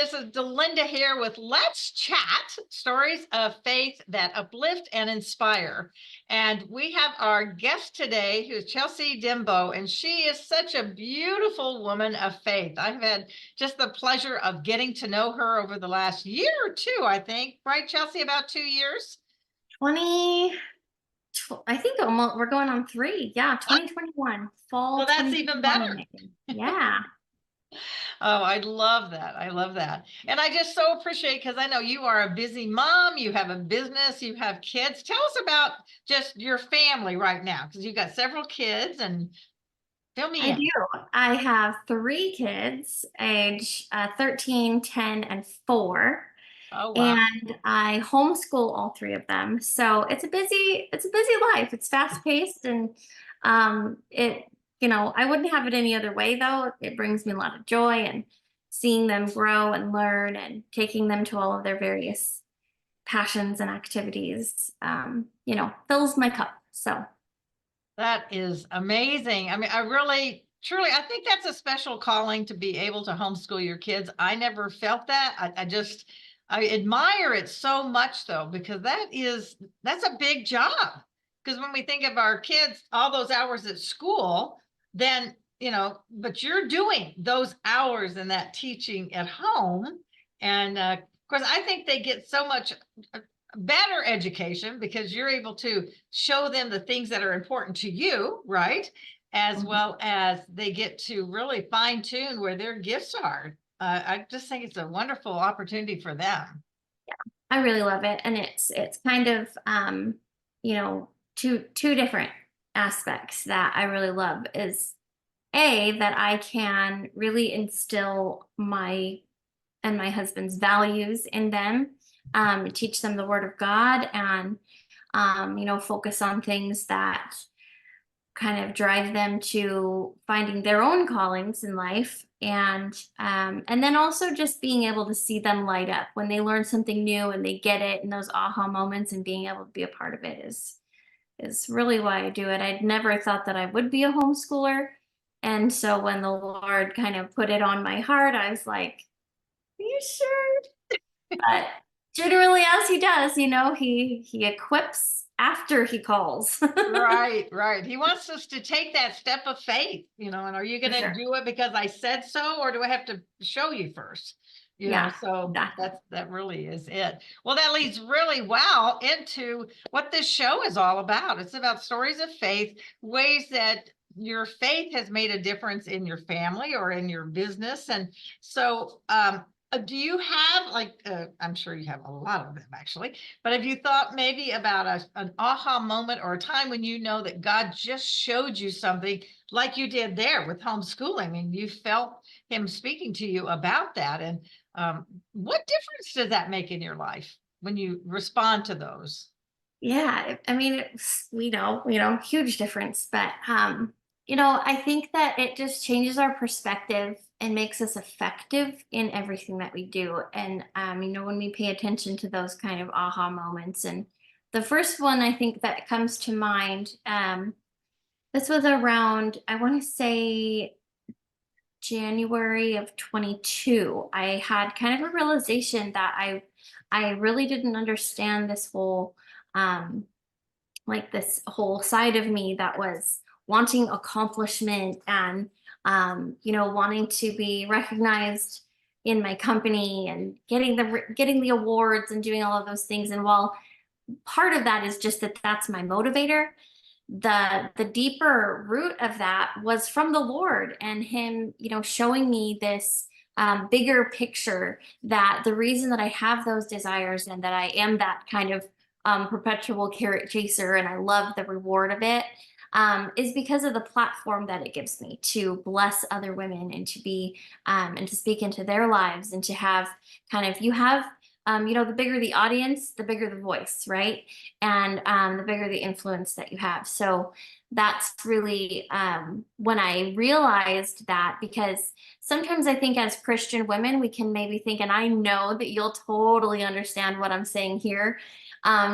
this is Delinda here with Let's Chat Stories of Faith that Uplift and Inspire. And we have our guest today, who's Chelsea Denbow, and she is such a beautiful woman of faith. I've had just the pleasure of getting to know her over the last year or two, I think. Right, Chelsea? About 2 years? 20, I think almost we're going on 3. Yeah, 2021, Well, fall that's even 2021, better. I'm making. Yeah, Oh, I love that. I love that. And I just so appreciate because I know you are a busy mom, you have a business, you have kids. Tell us about just your family right now because you've got several kids and fill me I in. do. I have 3 kids, age 13, 10, and 4. Oh, wow. And I homeschool all 3 of them. So it's a busy life. It's fast paced and I wouldn't have it any other way though. It brings me a lot of joy and seeing them grow and learn and taking them to all of their various passions and activities, fills my cup. So That is amazing. I mean, I really, truly, I think that's a special calling to be able to homeschool your kids. I never felt that. I admire it so much though, because that's a big job. Because when we think of our kids, all those hours at school, then, but you're doing those hours and that teaching at home. And of course, I think they get so much better education because you're able to show them the things that are important to you, right? As mhm, well as they get to really fine tune where their gifts are. I just think it's a wonderful opportunity for them. I really love it. And it's kind of two different aspects that I really love is that I can really instill my husband's values in them, teach them the word of God, and focus on things that kind of drive them to finding their own callings in life, and then also just being able to see them light up when they learn something new and they get it, and those aha moments and being able to be a part of it is really why I do it. I'd never thought that I would be a homeschooler. And so when the Lord kind of put it on my heart, I was like, are you sure? But generally, as he does, he equips after he calls. Right, right. He wants us to take that step of faith, and are you going For to sure. do it because I said so, or do I have to show you first? Yeah, So exactly. that really is it. Well, that leads really well into what this show is all about. It's about stories of faith, ways that your faith has made a difference in your family or in your business. And so, do you have I'm sure you have a lot of them actually, but have you thought maybe about an aha moment or a time when you know that God just showed you something like you did there with homeschooling and you felt him speaking to you about that? And what difference does that make in your life when you respond to those? Yeah, I mean, huge difference. But I think that it just changes our perspective and makes us effective in everything that we do. And when we pay attention to those kind of aha moments, and the first one I think that comes to mind, this was around, I want to say, January of 22. I had kind of a realization that I really didn't understand um this whole side of me that was wanting accomplishment and wanting to be recognized in my company and getting the awards and doing all of those things. And while part of that is just that that's my motivator, the deeper root of that was from the Lord and him showing me this bigger picture, that the reason that I have those desires and that I am that kind of perpetual carrot chaser and I love the reward of it, is because of the platform that it gives me to bless other women and to be and to speak into their lives and to have kind of, you have the bigger the audience, the bigger the voice, right? And the bigger the influence that you have. So that's really when I realized that, because sometimes I think as Christian women, we can maybe think, and I know that you'll totally understand what I'm saying here,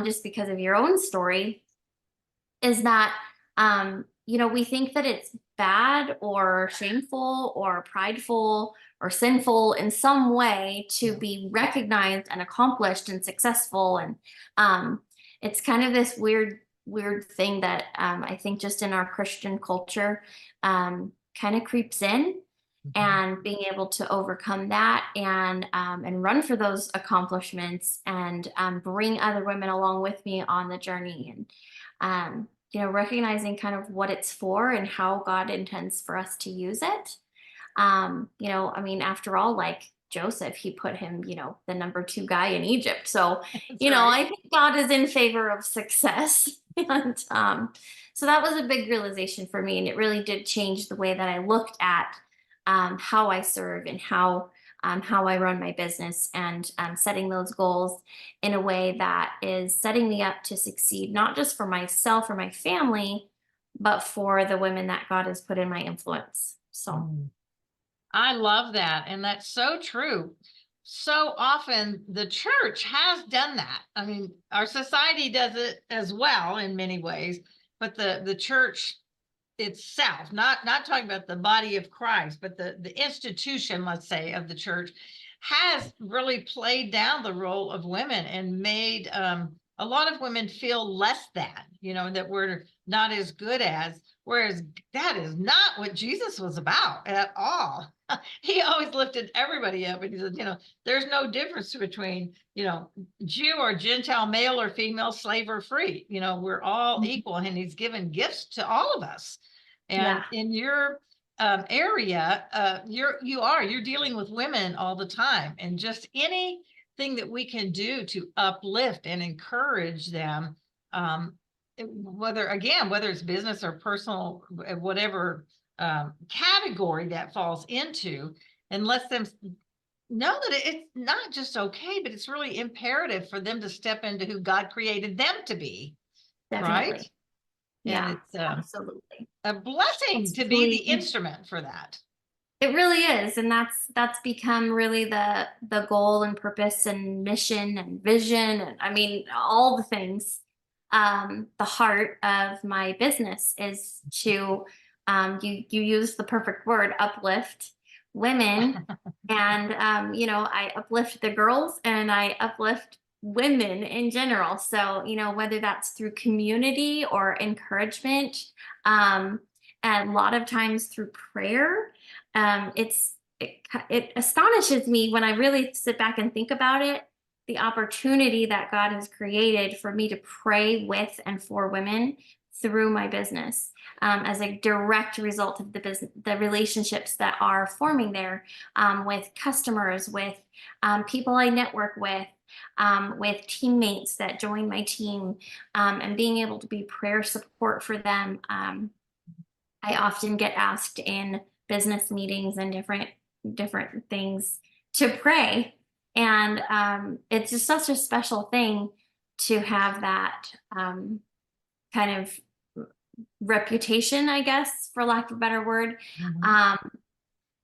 just because of your own story, is that we think that it's bad or shameful or prideful or sinful in some way to be recognized and accomplished and successful. And it's kind of this weird thing that I think just in our Christian culture kind of creeps in. And being able to overcome that and run for those accomplishments and bring other women along with me on the journey, and recognizing kind of what it's for and how God intends for us to use it. I mean, after all, like Joseph, he put him, the number 2 guy in Egypt. So, That's right. I think God is in favor of success. And so that was a big realization for me. And it really did change the way that I looked at how I serve and how I run my business, and setting those goals in a way that is setting me up to succeed, not just for myself or my family, but for the women that God has put in my influence. So. Mm. I love that. And that's so true. So often the church has done that. I mean, our society does it as well in many ways, but the church itself, not talking about the body of Christ, but the institution, let's say, of the church, has really played down the role of women and made a lot of women feel less than, that we're not as good as, whereas that is not what Jesus was about at all. He always lifted everybody up, and he said, there's no difference between, Jew or Gentile, male or female, slave or free. We're all equal, and he's given gifts to all of us. And Yeah. in your area, you're dealing with women all the time, and just anything that we can do to uplift and encourage them, whether it's business or personal, whatever category that falls into, and let them know that it's not just okay, but it's really imperative for them to step into who God created them to be, right? Definitely. And Yeah, it's absolutely. a blessing It's to be the really, instrument for that. it really is. And that's become really the goal and purpose and mission and vision. And I mean, all the things. The heart of my business is to, you use the perfect word, uplift women. And, I uplift the girls and I uplift women in general. So, whether that's through community or encouragement, and a lot of times through prayer. It astonishes me when I really sit back and think about it, the opportunity that God has created for me to pray with and for women through my business, as a direct result of the relationships that are forming there, with customers, with people I network with teammates that join my team, and being able to be prayer support for them. I often get asked in business meetings and different things to pray, and it's just such a special thing to have that kind of reputation, I guess, for lack of a better word. Mhm. Um,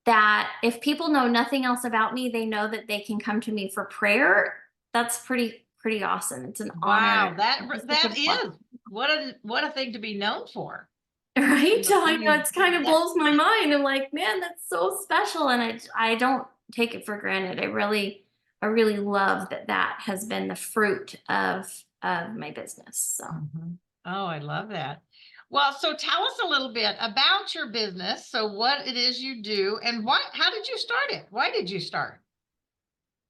that if people know nothing else about me, they know that they can come to me for prayer. That's pretty awesome. It's an Wow, honor. that It's such that a blessing. is what a thing to be known for. Right? I know, You it's kind of that blows my mind. I'm like, man, that's so special, and I don't take it for granted. I really love that has been the fruit of my business. So. Mhm. Oh, I love that. Well, so tell us a little bit about your business. So what it is you do, and how did you start it? Why did you start?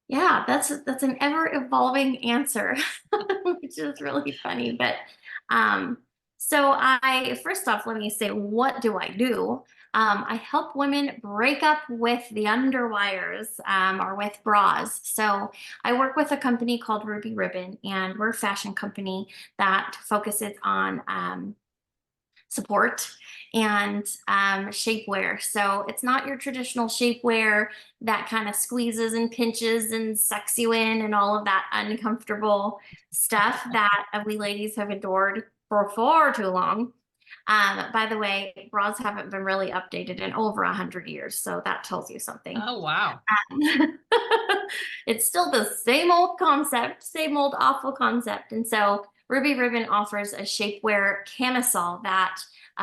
Yeah, that's an ever evolving answer, which is really funny. But um, so I first off, let me say, what do I do? I help women break up with the underwires, or with bras. So I work with a company called Ruby Ribbon, and we're a fashion company that focuses on support and shapewear. So it's not your traditional shapewear that kind of squeezes and pinches and sucks you in and all of that uncomfortable stuff that we ladies have adored for far too long. By the way, bras haven't been really updated in over 100 years, so that tells you something. Oh, wow. It's still the same old concept, same old awful concept. And so Ruby Ribbon offers a shapewear camisole that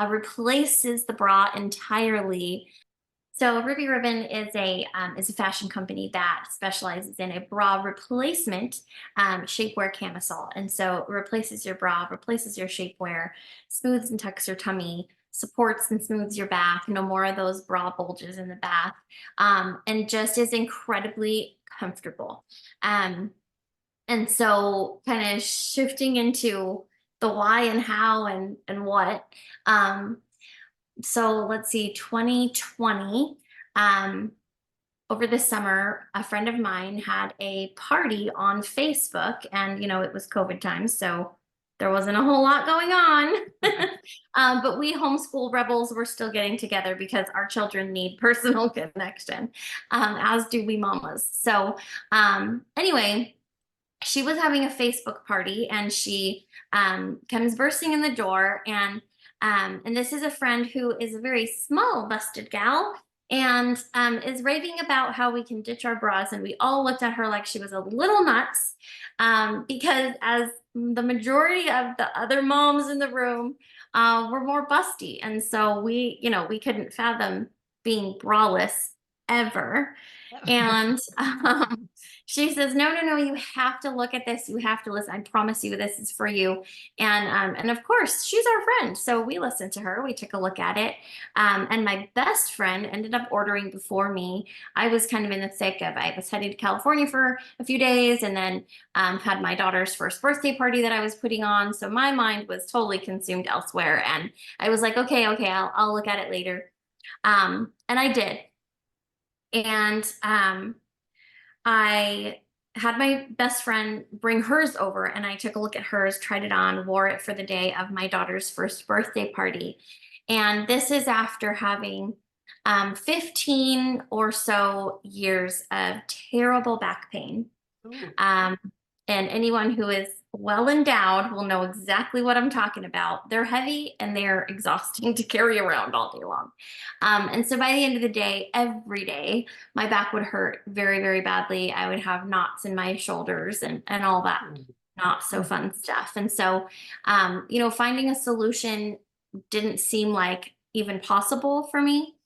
replaces the bra entirely. So Ruby Ribbon is a fashion company that specializes in a bra replacement shapewear camisole, and so it replaces your bra, replaces your shapewear, smooths and tucks your tummy, supports and smooths your back. No more of those bra bulges in the back, and just is incredibly comfortable. Um, and so, kind of shifting into the why and how and what. Um, so let's see, 2020, um, over the summer, a friend of mine had a party on Facebook, and it was COVID times, so there wasn't a whole lot going on. But we homeschool rebels were still getting together because our children need personal connection, as do we mamas. So, anyway, she was having a Facebook party, and she comes bursting in the door, and this is a friend who is a very small busted gal, and is raving about how we can ditch our bras, and we all looked at her like she was a little nuts, because as the majority of the other moms in the room were more busty, and so we couldn't fathom being braless ever. And she says, no, no, no, you have to look at this. You have to listen. I promise you this is for you. And of course, she's our friend. So we listened to her. We took a look at it. And my best friend ended up ordering before me. I was kind of in the thick of, I was heading to California for a few days, and then had my daughter's first birthday party that I was putting on. So my mind was totally consumed elsewhere. And I was like, okay, I'll look at it later. And I did. And I had my best friend bring hers over, and I took a look at hers, tried it on, wore it for the day of my daughter's first birthday party. And this is after having 15 or so years of terrible back pain. Ooh. Um, and anyone who is well endowed will know exactly what I'm talking about. They're heavy and they're exhausting to carry around all day long. And so by the end of the day, every day, my back would hurt very, very badly. I would have knots in my shoulders and all that not so fun stuff. And so, finding a solution didn't seem like even possible for me.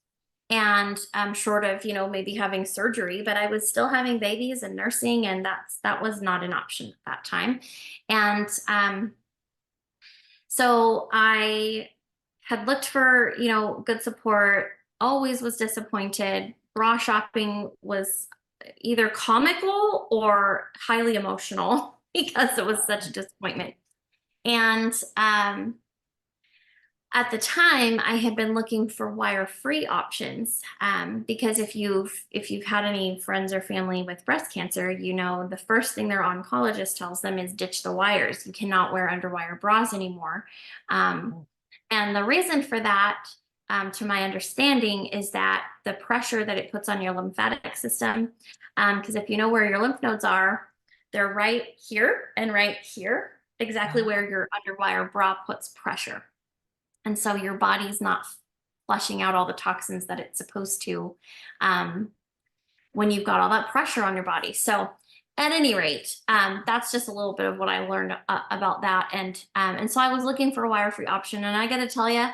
And short of maybe having surgery, but I was still having babies and nursing, and that was not an option at that time. And so I had looked for good support, always was disappointed. Bra shopping was either comical or highly emotional because it was such a disappointment. And at the time, I had been looking for wire-free options, because if you've had any friends or family with breast cancer, the first thing their oncologist tells them is ditch the wires. You cannot wear underwire bras anymore. And the reason for that, to my understanding, is that the pressure that it puts on your lymphatic system, because if you know where your lymph nodes are, they're right here and right here, exactly where your underwire bra puts pressure. And so your body's not flushing out all the toxins that it's supposed to, when you've got all that pressure on your body. So at any rate, that's just a little bit of what I learned about that. And so I was looking for a wire-free option, and I got to tell you,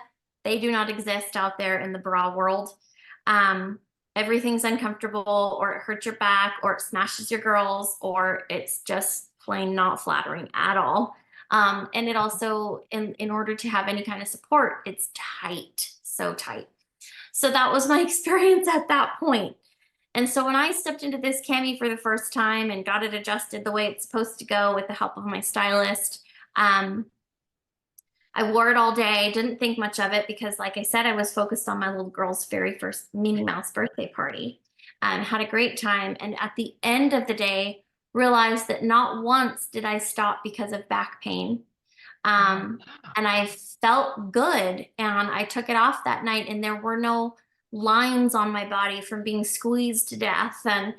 they do not exist out there in the bra world. Everything's uncomfortable, or it hurts your back, or it smashes your girls, or it's just plain not flattering at all. And it also, in order to have any kind of support, it's tight, so tight. So that was my experience at that point. And so when I stepped into this cami for the first time and got it adjusted the way it's supposed to go with the help of my stylist, I wore it all day, didn't think much of it because, like I said, I was focused on my little girl's very first Minnie Mouse birthday party. Had a great time. And at the end of the day, realized that not once did I stop because of back pain. And I felt good, and I took it off that night, and there were no lines on my body from being squeezed to death. And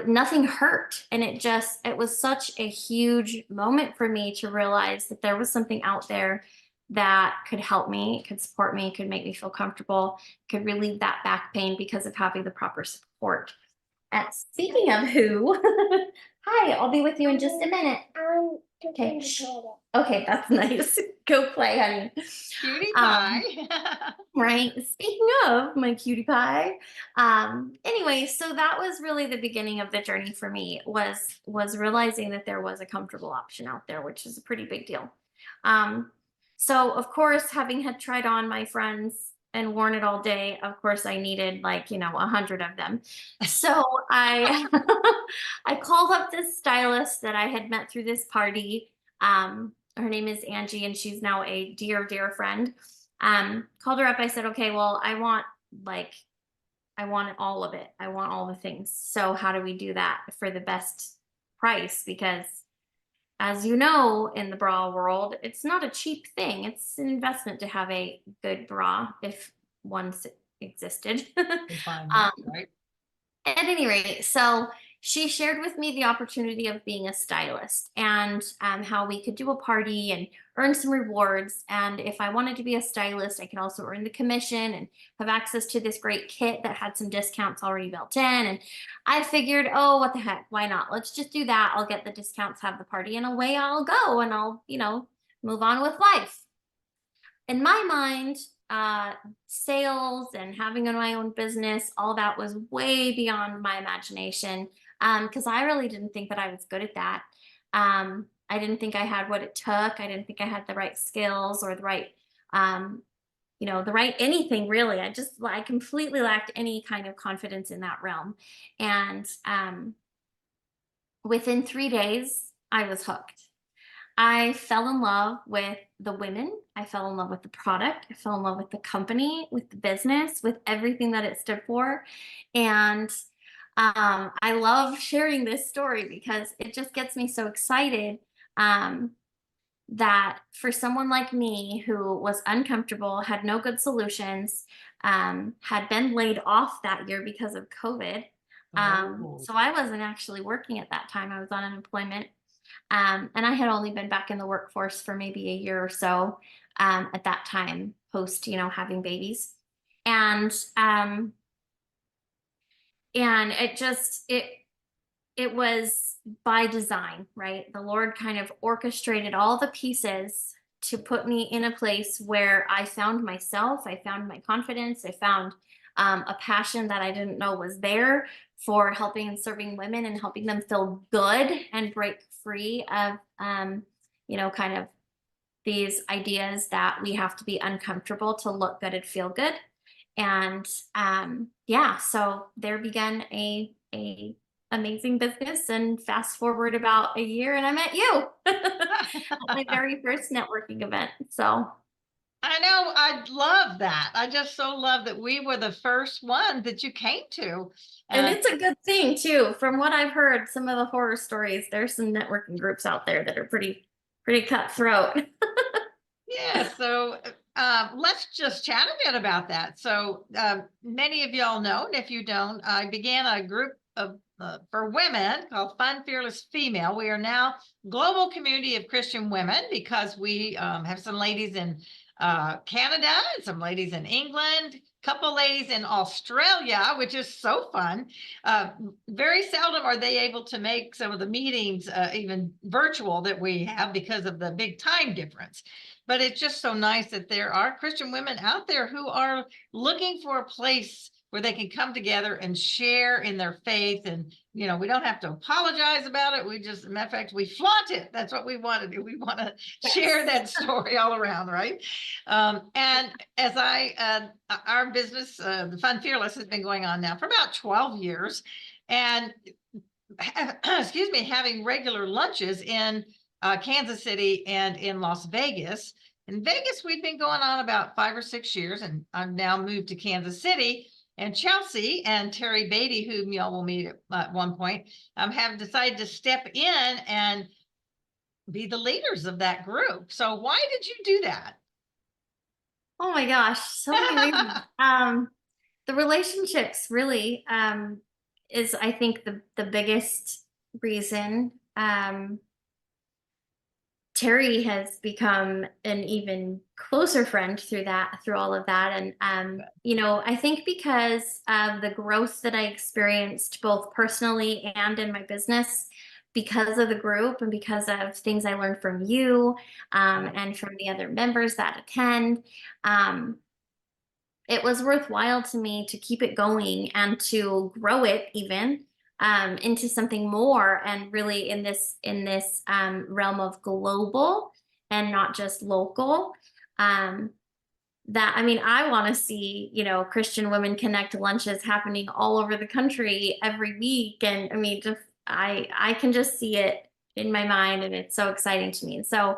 nothing hurt. And it was such a huge moment for me to realize that there was something out there that could help me, could support me, could make me feel comfortable, could relieve that back pain because of having the proper support. And speaking of who, hi, I'll be with you in just a minute. Okay. Shh. Okay, that's nice. Go play, honey. Cutie pie. Um, right. Speaking of my cutie pie, anyway, so that was really the beginning of the journey for me was realizing that there was a comfortable option out there, which is a pretty big deal. Um, so of course, having had tried on my friends and worn it all day, of course I needed like, 100 of them. So I I called up this stylist that I had met through this party. Her name is Angie, and she's now a dear, dear friend. Called her up. I said, okay, well, like, I want all of it. I want all the things. So how do we do that for the best price? Because as you know, in the bra world, it's not a cheap thing. It's an investment to have a good bra if existed. Can find one, um, right? at any rate, so she shared with me the opportunity of being a stylist and how we could do a party and earn some rewards. And if I wanted to be a stylist, I could also earn the commission and have access to this great kit that had some discounts already built in. And I figured, oh, what the heck? Why not? Let's just do that. I'll get the discounts, have the party, and away I'll go. And I'll, move on with life. In my mind, sales and having my own business, all that was way beyond my imagination. Because I really didn't think that I was good at that. I didn't think I had what it took. I didn't think I had the right skills or the right, um, the right anything really. I completely lacked any kind of confidence in that realm. And within 3 days, I was hooked. I fell in love with the women. I fell in love with the product. I fell in love with the company, with the business, with everything that it stood for. And I love sharing this story because it just gets me so excited um, that for someone like me who was uncomfortable, had no good solutions, had been laid off that year because of COVID. Oh, So I wasn't actually working at that time. I was on unemployment. And I had only been back in the workforce for maybe a year or so at that time, post, having babies. And and it was by design, right? The Lord kind of orchestrated all the pieces to put me in a place where I found myself, I found my confidence, I found a passion that I didn't know was there for helping and serving women and helping them feel good and break free of, kind of these ideas that we have to be uncomfortable to look good and feel good. And yeah, so there began a amazing business. And fast forward about a year, and I met you at my very first networking event. So, I know. I love that. I just so love that we were the first one that you came to. and Uh, it's a good thing too. From what I've heard, some of the horror stories, there's some networking groups out there that are pretty cutthroat. Yeah, so let's just chat a bit about that. So many of y'all know, and if you don't, I began a group of for women called Fun Fearless Female. We are now global community of Christian women because we have some ladies in Canada and some ladies in England, couple ladies in Australia, which is so fun. Uh, Very seldom are they able to make some of the meetings even virtual that we have because of the big time difference. But it's just so nice that there are Christian women out there who are looking for a place where they can come together and share in their faith. And, we don't have to apologize about it. We just, matter of fact, we flaunt it. That's what we want to do. We want to share that story all around, right? And as our business, the Fun Fearless, has been going on now for about 12 years. And excuse me, having regular lunches in Kansas City and in Las Vegas. In Vegas, we've been going on about 5 or 6 years, and I've now moved to Kansas City. And Chelsea and Terry Beatty, whom y'all will meet at one point, have decided to step in and be the leaders of that group. So why did you do that? Oh my gosh, so many reasons. The relationships really is, I think, the biggest reason. Terry has become an even closer friend through all of that. And, you know, I think because of the growth that I experienced both personally and in my business, because of the group and because of things I learned from you, and from the other members that attend, um, it was worthwhile to me to keep it going and to grow it even, into something more, and really in this realm of global and not just local. um, that, I mean, I want to see, you know, Christian Women Connect lunches happening all over the country every week. And I mean, just I can just see it in my mind, and it's so exciting to me. And so,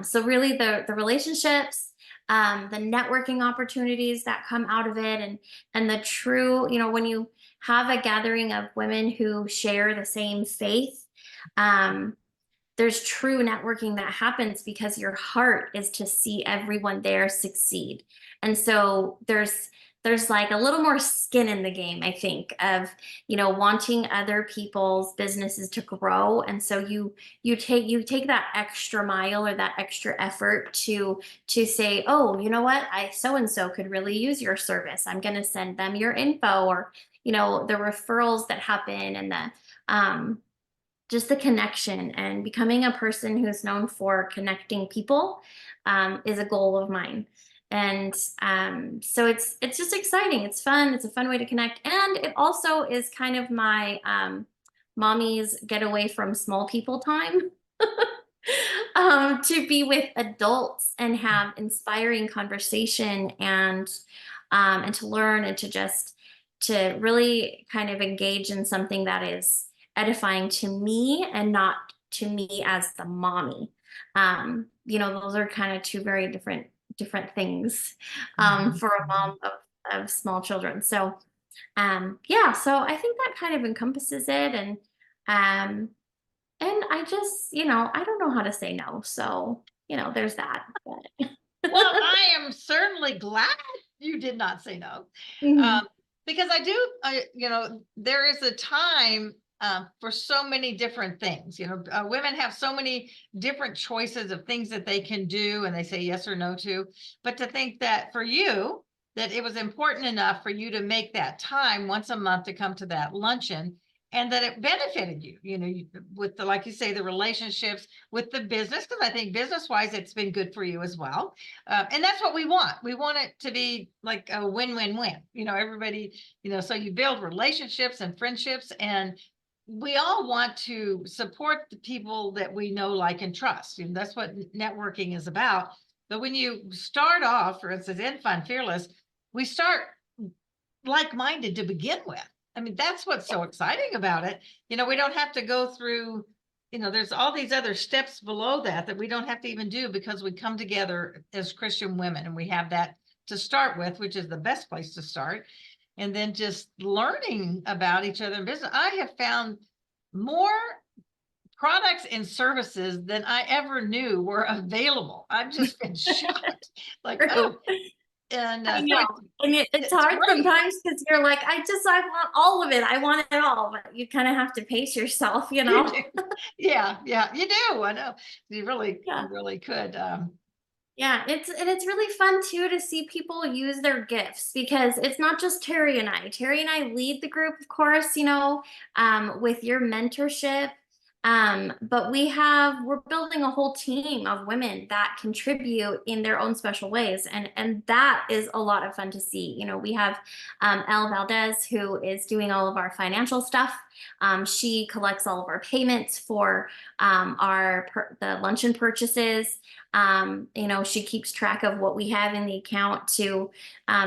so really the relationships, the networking opportunities that come out of it, and the true, you know, when you have a gathering of women who share the same faith, um, there's true networking that happens because your heart is to see everyone there succeed. And so there's like a little more skin in the game, I think, of, you know, wanting other people's businesses to grow. And so you take that extra mile or that extra effort to say, oh, you know what, I so and so could really use your service, I'm going to send them your info. Or, you know, the referrals that happen, and the just the connection, and becoming a person who's known for connecting people, is a goal of mine. And so it's just exciting. It's fun. It's a fun way to connect, and it also is kind of my mommy's getaway from small people time. To be with adults and have inspiring conversation, and to learn, and to just to really kind of engage in something that is edifying to me and not to me as the mommy. You know, those are kind of two very different things, Mhm. for a mom of small children. So yeah, so I think that kind of encompasses it. Um and I just, you know, I don't know how to say no. So, you know, there's that. But Well, I am certainly glad you did not say no, Mhm. um, because you know, there is a time for so many different things. You know, women have so many different choices of things that they can do, and they say yes or no to. But to think that for you, that it was important enough for you to make that time once a month to come to that luncheon, and that it benefited you. You know, with the, like you say, the relationships with the business, because I think business wise, it's been good for you as well. And that's what we want. We want it to be like a win-win-win. You know, everybody, you know, so you build relationships and friendships, and we all want to support the people that we know, like, and trust. And that's what networking is about. But when you start off, for instance, in Fun Fearless, we start like-minded to begin with. I mean, that's what's so exciting about it. You know, we don't have to go through, you know, there's all these other steps below that we don't have to even do, because we come together as Christian women, and we have that to start with, which is the best place to start. And then just learning about each other in business. I have found more products and services than I ever knew were available. I've just been shocked. Like, oh, True. and I so know. And it's it's hard great. sometimes because you're like, I want all of it. I want it all. But you kind of have to pace yourself, you You know? do. Yeah, yeah, you do. I know. Yeah. You really could. Yeah, it's really fun too to see people use their gifts, because it's not just Terry and I. Terry and I lead the group, of course, you know, with your mentorship. But we're building a whole team of women that contribute in their own special ways, and that is a lot of fun to see. You know, we have Elle Valdez, who is doing all of our financial stuff. She collects all of our payments for the luncheon purchases. You know, she keeps track of what we have in the account to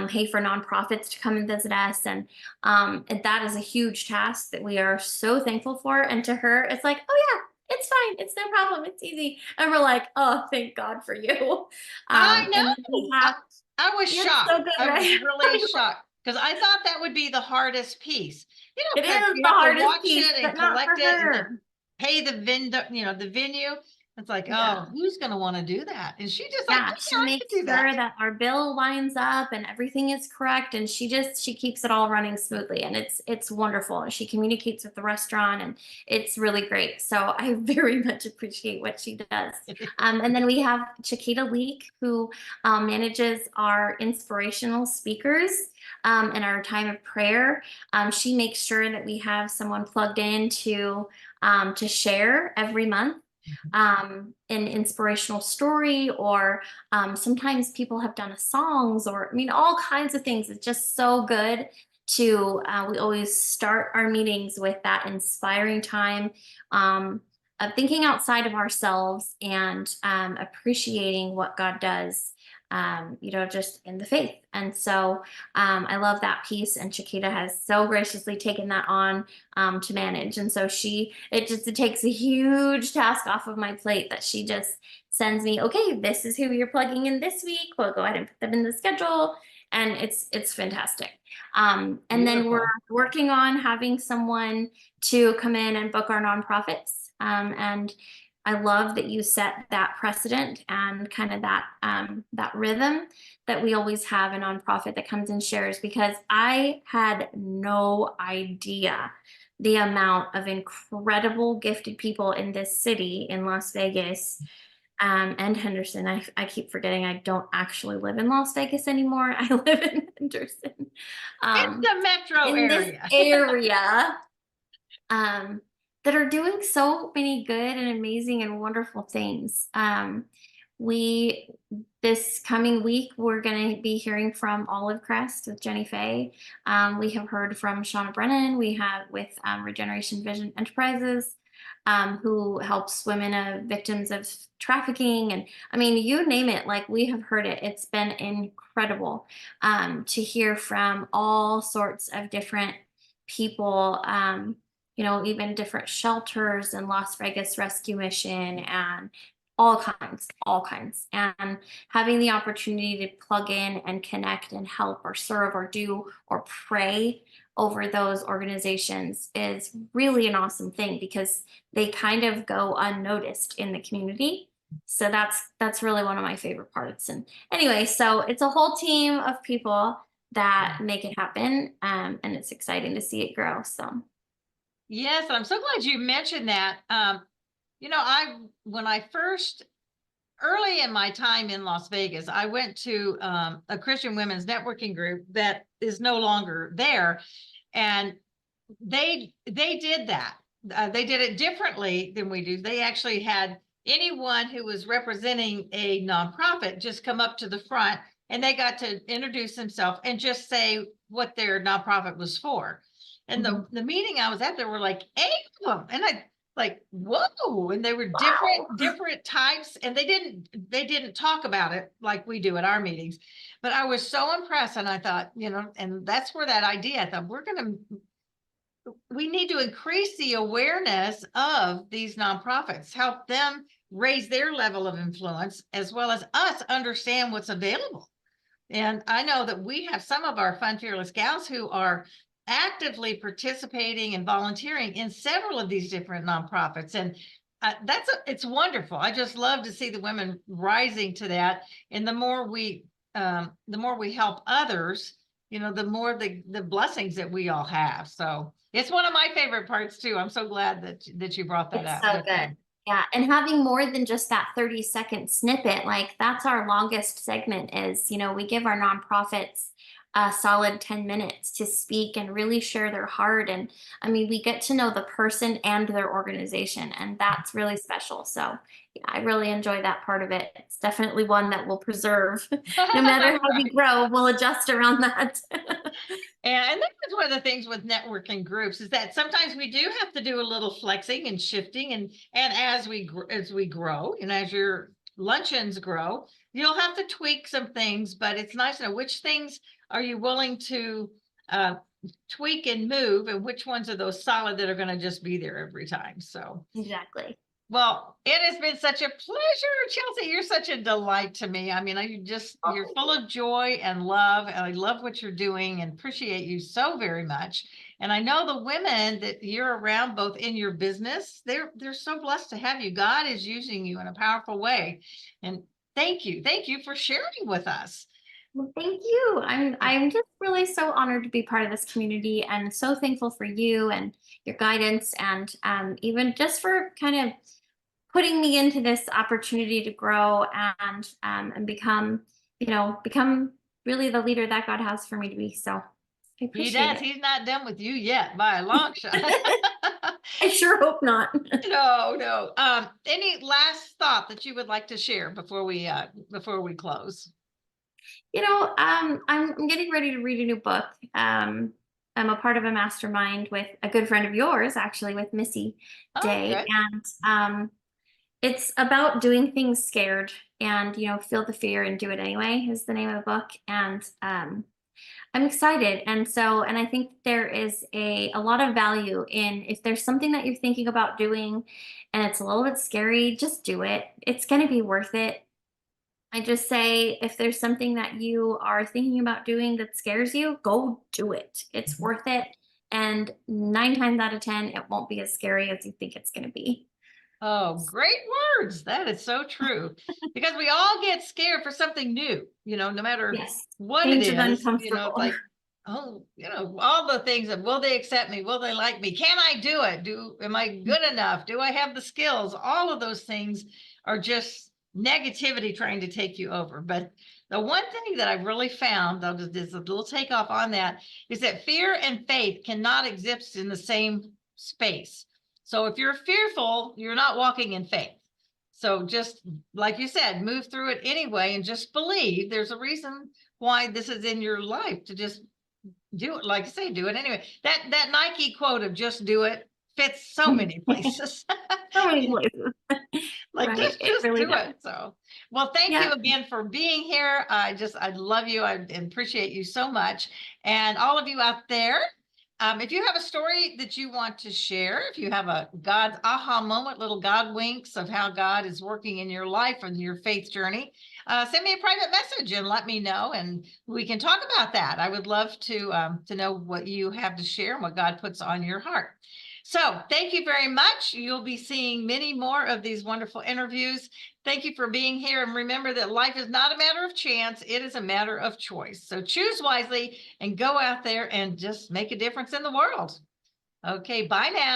pay for nonprofits to come and visit us. And that is a huge task that we are so thankful for. And to her, it's like, oh, yeah, it's fine. It's no problem. It's easy. And we're like, oh, thank God for you. I And then we know. have, I was it's so shocked. good, I was right? really shocked, because I thought that would be the hardest piece. You know, It because is you the have to hardest watch piece, it and but not for collect it, and then her. pay the vendor, you know, the venue. It's like, Yeah. oh, who's gonna wanna do that? And she just like, Yeah, "Yeah, she I makes could do sure that." that our bill lines up and everything is correct, and she keeps it all running smoothly, and it's wonderful. And she communicates with the restaurant, and it's really great. So I very much appreciate what she does. And then we have Chiquita Leak, who manages our inspirational speakers and our time of prayer. She makes sure that we have someone plugged in to share every month an inspirational story, or sometimes people have done a songs, or I mean all kinds of things. It's just so good to we always start our meetings with that inspiring time of thinking outside of ourselves and appreciating what God does, just in the faith. And so I love that piece, and Chiquita has so graciously taken that on to manage. And so it takes a huge task off of my plate that she just sends me, okay, this is who you're plugging in this week. We'll go ahead and put them in the schedule. And it's fantastic. And then we're Beautiful. working on having someone to come in and book our nonprofits. And I love that you set that precedent and kind of that rhythm that we always have a nonprofit that comes and shares, because I had no idea the amount of incredible gifted people in this city in Las Vegas and Henderson. I keep forgetting I don't actually live in Las Vegas anymore. I live in Henderson. It's Um, the metro in this area. area um, that are doing so many good and amazing and wonderful things. We This coming week we're going to be hearing from Olive Crest with Jenny Faye. We have heard from Shauna Brennan. We have with Regeneration Vision Enterprises, who helps women victims of trafficking, and I mean, you name it. Like, we have heard it. It's been incredible to hear from all sorts of different people. Even different shelters and Las Vegas Rescue Mission and all kinds. And having the opportunity to plug in and connect and help or serve or do or pray over those organizations is really an awesome thing, because they kind of go unnoticed in the community. So that's really one of my favorite parts. And anyway, so it's a whole team of people that make it happen. And it's exciting to see it grow. So Yes, I'm so glad you mentioned that. I when I first early in my time in Las Vegas, I went to a Christian women's networking group that is no longer there, and they did that. They did it differently than we do. They actually had anyone who was representing a nonprofit just come up to the front, and they got to introduce themselves and just say what their nonprofit was for. And mhm. the meeting I was at, there were like 8 of them, and I like, whoa, and they were Wow. different types, and they didn't talk about it like we do at our meetings. But I was so impressed, and I thought, and that's where that idea, I thought we need to increase the awareness of these nonprofits, help them raise their level of influence, as well as us understand what's available. And I know that we have some of our Fun Fearless gals who are actively participating and volunteering in several of these different nonprofits. And it's wonderful. I just love to see the women rising to that. And the more we help others, the more the blessings that we all have. So it's one of my favorite parts too. I'm so glad that you brought that It's up so with good. them. Yeah, and having more than just that 30-second snippet, like that's our longest segment. Is, we give our nonprofits a solid 10 minutes to speak and really share their heart. And I mean, we get to know the person and their organization, and that's really special. So yeah, I really enjoy that part of it. It's definitely one that we'll preserve. No matter how we Right. grow, we'll adjust around that. And that's one of the things with networking groups, is that sometimes we do have to do a little flexing and shifting, and as we grow, and as your luncheons grow, you'll have to tweak some things. But it's nice to know which things are you willing to uh, tweak and move, and which ones are those solid that are going to just be there every time. So Exactly. well, it has been such a pleasure, Chelsea. You're such a delight to me. I mean, you're full of joy and love, and I love what you're doing and appreciate you so very much. And I know the women that you're around, both in your business, they're so blessed to have you. God is using you in a powerful way. And thank you for sharing with us. Well, thank you. I'm just really so honored to be part of this community and so thankful for you and your guidance and even just for kind of putting me into this opportunity to grow and become, become really the leader that God has for me to be. So I He appreciate does. it. He's not done with you yet by a long shot. I sure hope not. No, no. Any last thought that you would like to share before we close? I'm getting ready to read a new book. I'm a part of a mastermind with a good friend of yours, actually, with Missy Oh, Day, good. and it's about doing things scared and feel the fear and do it anyway is the name of the book. And I'm excited, and I think there is a lot of value in if there's something that you're thinking about doing, and it's a little bit scary, just do it. It's going to be worth it. I just say if there's something that you are thinking about doing that scares you, go do it. It's worth it. And 9 times out of 10, it won't be as scary as you think it's going to be. Oh, great words. That is so true. Because we all get scared for something new, no matter Yes. what it Change is is, it's uncomfortable. like, oh, all the things of will they accept me? Will they like me? Can I do it? Am I good enough? Do I have the skills? All of those things are just negativity trying to take you over. But the one thing that I've really found, I'll just a little takeoff on that, is that fear and faith cannot exist in the same space. So if you're fearful, you're not walking in faith. So just like you said, move through it anyway and just believe there's a reason why this is in your life to just do it. Like I say, do it anyway. That Nike quote of just do it fits so many places. So many places. Like Right. It just really do does. it. So well, thank you Yeah. again for being here. I love you. I appreciate you so much. And all of you out there, if you have a story that you want to share, if you have a God's aha moment, little God winks of how God is working in your life and your faith journey, send me a private message and let me know, and we can talk about that. I would love to know what you have to share and what God puts on your heart. So thank you very much. You'll be seeing many more of these wonderful interviews. Thank you for being here. And remember that life is not a matter of chance. It is a matter of choice. So choose wisely and go out there and just make a difference in the world. Okay, bye now.